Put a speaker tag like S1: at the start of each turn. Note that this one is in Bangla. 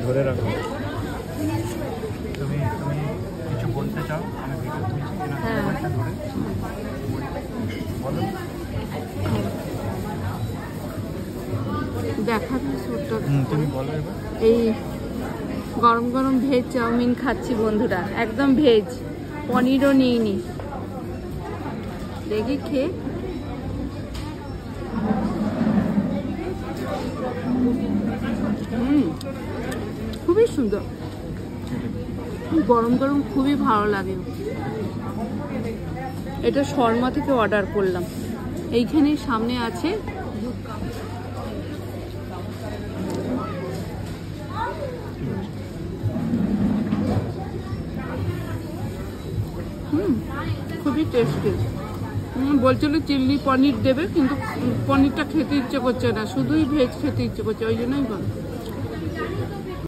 S1: ধরে রাখো। তুমি কিছু বলতে চাও? আমি ভিডিও তুলছি কিনা ধরে বলো।
S2: দেখাবি
S1: তুমি বলো এবার।
S2: এই গরম গরম ভেজ চাউমিন খাচ্ছি বন্ধুরা, একদম ভেজ, পনিরও নিইনি। দেখি খেয়ে। খুবই সুন্দর, গরম গরম খুবই ভালো লাগে। এটা শর্মা থেকে অর্ডার করলাম, এইখানে সামনে আছে। খুবই টেস্টি। বলছিল চিলি পনির দেবে, কিন্তু পনিরটা খেতে ইচ্ছে করছে না, শুধুই ভেজ খেতে ইচ্ছে করছে, ওই জন্যই বল।